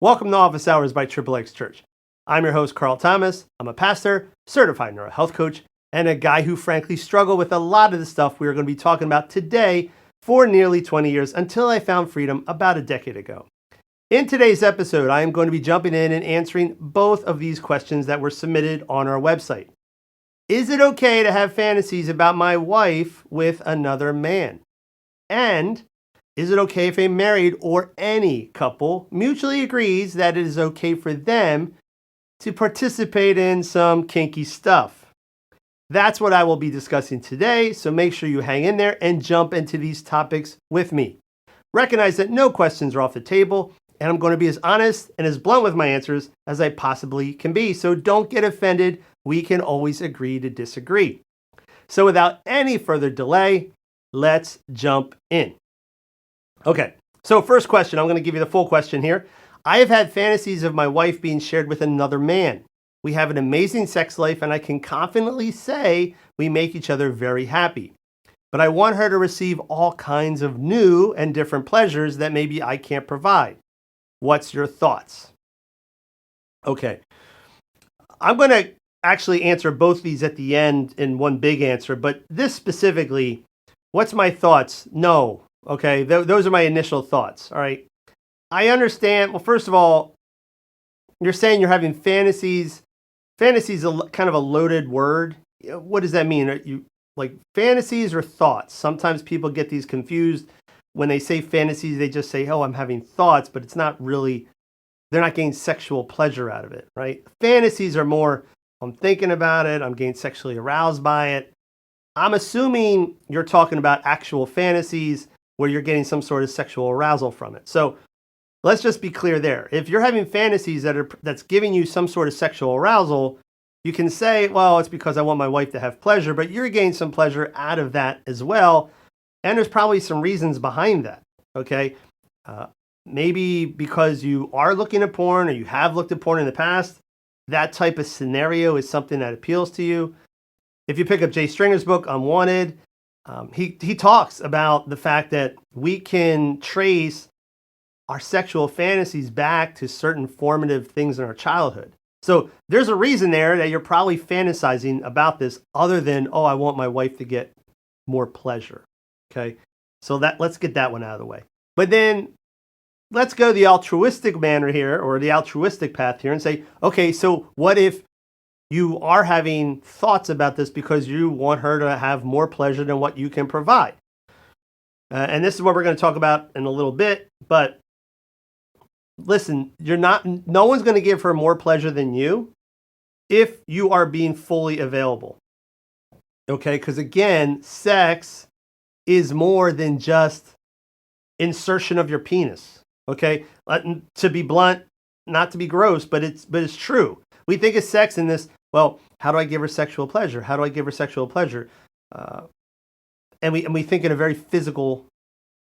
Welcome to Office Hours by Triple X Church. I'm your host, Carl Thomas. I'm a pastor, certified neuro health coach, and a guy who frankly struggled with a lot of the stuff we're going to be talking about today for nearly 20 years until I found freedom about a decade ago. In today's episode, I am going to be jumping in and answering both of these questions that were submitted on our website. Is it okay to have fantasies about my wife with another man? And is it okay if a married or any couple mutually agrees that it is okay for them to participate in some kinky stuff? That's what I will be discussing today, so make sure you hang in there and jump into these topics with me. Recognize that no questions are off the table, and I'm going to be as honest and as blunt with my answers as I possibly can be, so don't get offended. We can always agree to disagree. So without any further delay, let's jump in. Okay, so first question, I'm going to give you the full question here. I have had fantasies of my wife being shared with another man. We have an amazing sex life, and I can confidently say we make each other very happy. But I want her to receive all kinds of new and different pleasures that maybe I can't provide. What's your thoughts? Okay, I'm going to actually answer both these at the end in one big answer, but this specifically, what's my thoughts? No. Okay, those are my initial thoughts. All right. I understand. Well, first of all, you're saying you're having fantasies. Fantasies is kind of a loaded word. What does that mean? Are you like fantasies or thoughts? Sometimes people get these confused. When they say fantasies, they just say, oh, I'm having thoughts, but it's not really, they're not getting sexual pleasure out of it, right? Fantasies are more, I'm thinking about it, I'm getting sexually aroused by it. I'm assuming you're talking about actual fantasies where you're getting some sort of sexual arousal from it. So let's just be clear there. If you're having fantasies that's giving you some sort of sexual arousal, you can say, well, it's because I want my wife to have pleasure, but you're getting some pleasure out of that as well. And there's probably some reasons behind that, okay? Maybe because you are looking at porn or you have looked at porn in the past, that type of scenario is something that appeals to you. If you pick up Jay Stringer's book, Unwanted, he talks about the fact that we can trace our sexual fantasies back to certain formative things in our childhood. So there's a reason there that you're probably fantasizing about this other than, oh, I want my wife to get more pleasure. Okay, so let's get that one out of the way. But then let's go the altruistic manner here, or the altruistic path here, and say, okay, so what if you are having thoughts about this because you want her to have more pleasure than what you can provide? And this is what we're going to talk about in a little bit. But listen, no one's going to give her more pleasure than you if you are being fully available. Okay, because again, sex is more than just insertion of your penis. Okay, to be blunt, not to be gross, but it's true. We think of sex in this, well, how do I give her sexual pleasure? How do I give her sexual pleasure? And we think in a very physical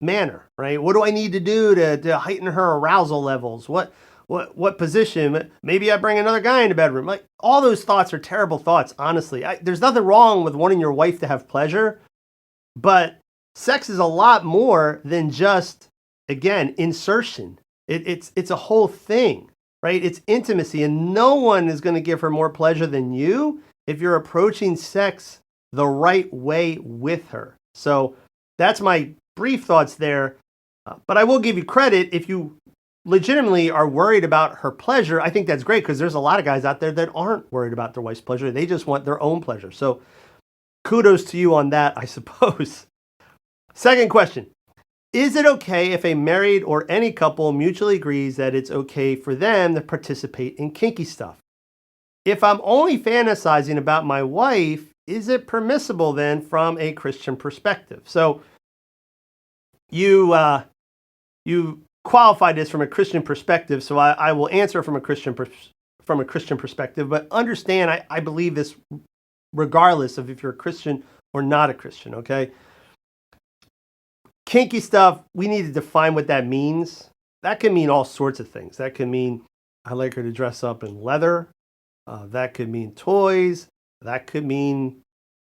manner, right? What do I need to do to heighten her arousal levels? What position? Maybe I bring another guy in the bedroom. Like, all those thoughts are terrible thoughts, honestly. There's nothing wrong with wanting your wife to have pleasure, but sex is a lot more than just, again, insertion. It's a whole thing. Right? It's intimacy, and no one is going to give her more pleasure than you if you're approaching sex the right way with her. So that's my brief thoughts there. But I will give you credit if you legitimately are worried about her pleasure. I think that's great because there's a lot of guys out there that aren't worried about their wife's pleasure. They just want their own pleasure. So kudos to you on that, I suppose. Second question. Is it okay if a married or any couple mutually agrees that it's okay for them to participate in kinky stuff? If I'm only fantasizing about my wife, is it permissible then from a Christian perspective? So you qualified this from a Christian perspective, so I will answer from a Christian perspective, but understand I believe this regardless of if you're a Christian or not a Christian, okay? Kinky stuff, we need to define what that means. That can mean all sorts of things. That can mean I like her to dress up in leather. That could mean toys. That could mean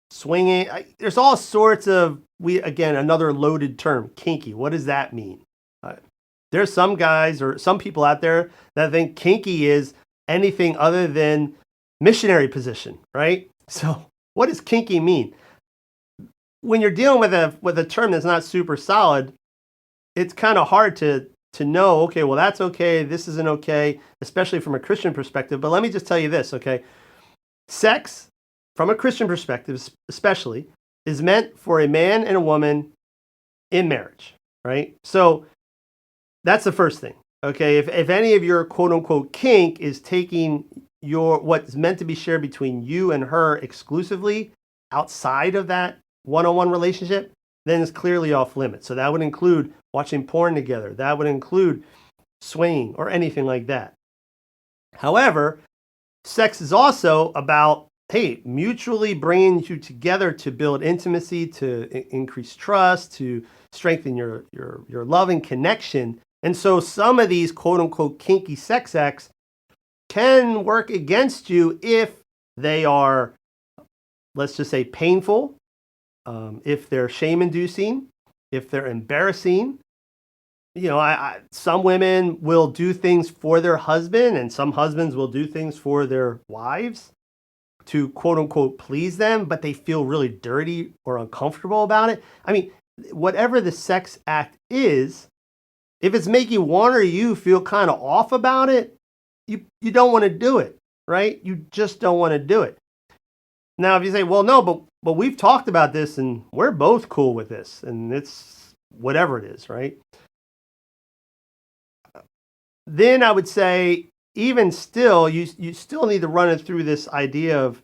swinging. There's all sorts of, another loaded term, kinky. What does that mean? There's some guys or some people out there that think kinky is anything other than missionary position, right? So what does kinky mean? When you're dealing with a term that's not super solid, it's kind of hard to know, okay, well, that's okay, this isn't okay, especially from a Christian perspective. But let me just tell you this, okay? Sex, from a Christian perspective, especially, is meant for a man and a woman in marriage, right? So that's the first thing, okay? If any of your quote unquote kink is taking what's meant to be shared between you and her exclusively outside of that one-on-one relationship, then it's clearly off limits. So that would include watching porn together. That would include swinging or anything like that. However, sex is also about, hey, mutually bringing you together to build intimacy, to increase trust, to strengthen your love and connection. And so some of these quote unquote kinky sex acts can work against you if they are, let's just say, painful, if they're shame inducing, if they're embarrassing. Some women will do things for their husband, and some husbands will do things for their wives to quote unquote please them, but they feel really dirty or uncomfortable about it. I mean, whatever the sex act is, if it's making one or you feel kind of off about it, you don't want to do it, right? You just don't want to do it. Now, if you say, well, no, but we've talked about this and we're both cool with this and it's whatever it is, right? Then I would say, even still, you still need to run it through this idea of,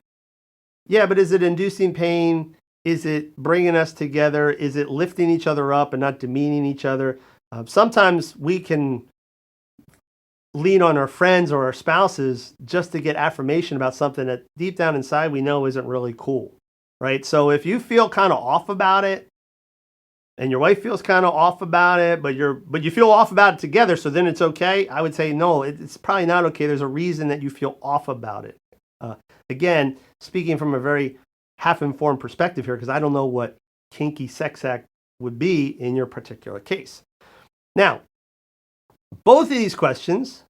yeah, but is it inducing pain? Is it bringing us together? Is it lifting each other up and not demeaning each other? Sometimes we can lean on our friends or our spouses just to get affirmation about something that deep down inside we know isn't really cool, right? So if you feel kind of off about it, and your wife feels kind of off about it, but you feel off about it together, so then it's okay, I would say no, it's probably not okay. There's a reason that you feel off about it. Again, speaking from a very half-informed perspective here, because I don't know what kinky sex act would be in your particular case. Now, both of these questions,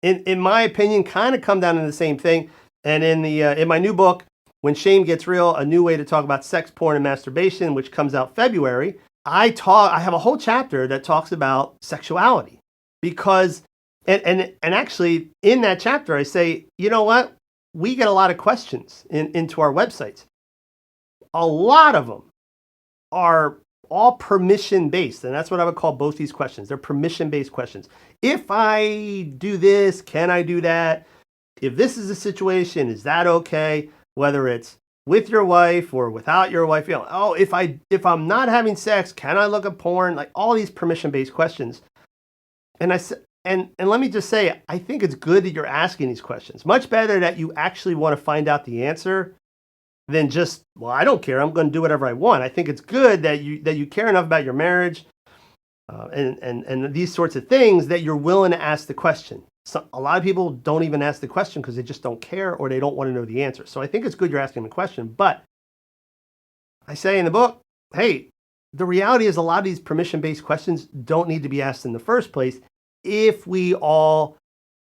in my opinion, kind of come down to the same thing. And in my new book, When Shame Gets Real, a new way to talk about sex, porn, and masturbation, which comes out February, I have a whole chapter that talks about sexuality. Because, and actually in that chapter, I say, you know what? We get a lot of questions into our websites. A lot of them are all permission-based, and that's what I would call both these questions. They're permission-based questions. If I do this, can I do that? If this is a situation, is that okay? Whether it's with your wife or without your wife, if I'm not having sex, can I look at porn? Like all these permission-based questions. And and let me just say, I think it's good that you're asking these questions. Much better that you actually want to find out the answer than just, well, I don't care, I'm going to do whatever I want. I think it's good that you care enough about your marriage and these sorts of things that you're willing to ask the question. So a lot of people don't even ask the question because they just don't care or they don't want to know the answer. So I think it's good you're asking the question. But I say in the book, hey, the reality is a lot of these permission-based questions don't need to be asked in the first place if we all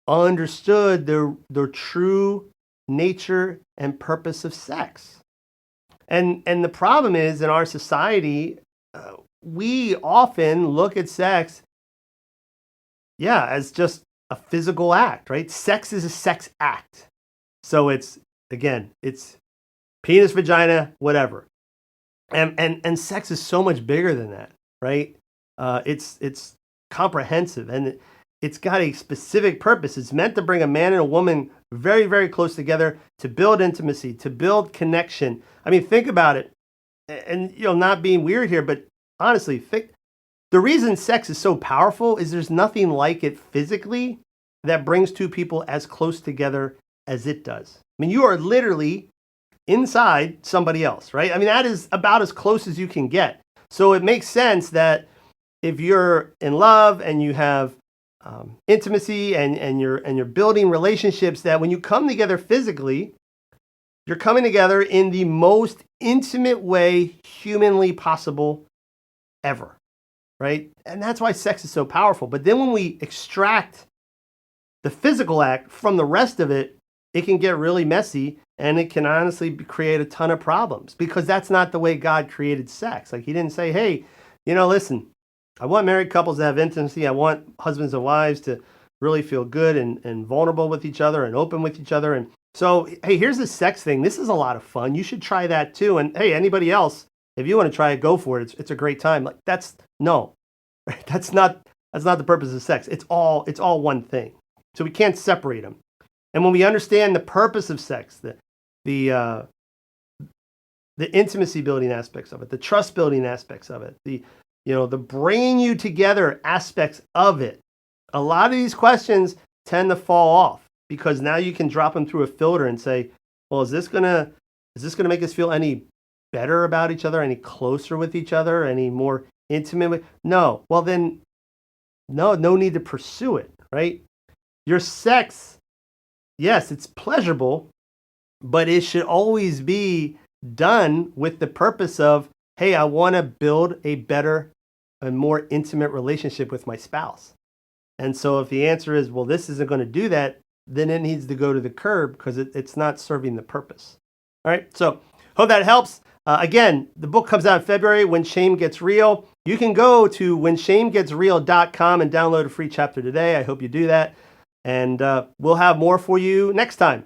understood the true nature and purpose of sex. And the problem is in our society, we often look at sex, as just a physical act, right? Sex is a sex act. So it's penis, vagina, whatever. And sex is so much bigger than that, right? It's comprehensive and it's got a specific purpose. It's meant to bring a man and a woman very, very close together to build intimacy, to build connection. I mean, think about it. And, not being weird here, but honestly, the reason sex is so powerful is there's nothing like it physically that brings two people as close together as it does. I mean, you are literally inside somebody else, right? I mean, that is about as close as you can get. So it makes sense that if you're in love and you have intimacy and you're building relationships, that when you come together physically, you're coming together in the most intimate way humanly possible ever. right? And that's why sex is so powerful. But then when we extract the physical act from the rest of it, it can get really messy and it can honestly create a ton of problems because that's not the way God created sex. Like he didn't say, hey, listen, I want married couples to have intimacy. I want husbands and wives to really feel good and vulnerable with each other and open with each other. And so, hey, here's the sex thing. This is a lot of fun. You should try that too. And hey, anybody else, if you want to try it, go for it. It's a great time. Like that's not the purpose of sex. It's all one thing. So we can't separate them. And when we understand the purpose of sex, the intimacy building aspects of it, the trust building aspects of it, the bringing you together aspects of it, a lot of these questions tend to fall off because now you can drop them through a filter and say, well, is this gonna make us feel any better about each other, any closer with each other, any more intimate with? No. Well, then, no need to pursue it, right? Your sex, yes, it's pleasurable, but it should always be done with the purpose of, hey, I want to build a better and more intimate relationship with my spouse. And so if the answer is, well, this isn't going to do that, then it needs to go to the curb because it's not serving the purpose. All right, so hope that helps. Again, the book comes out in February, When Shame Gets Real. You can go to whenshamegetsreal.com and download a free chapter today. I hope you do that. And we'll have more for you next time.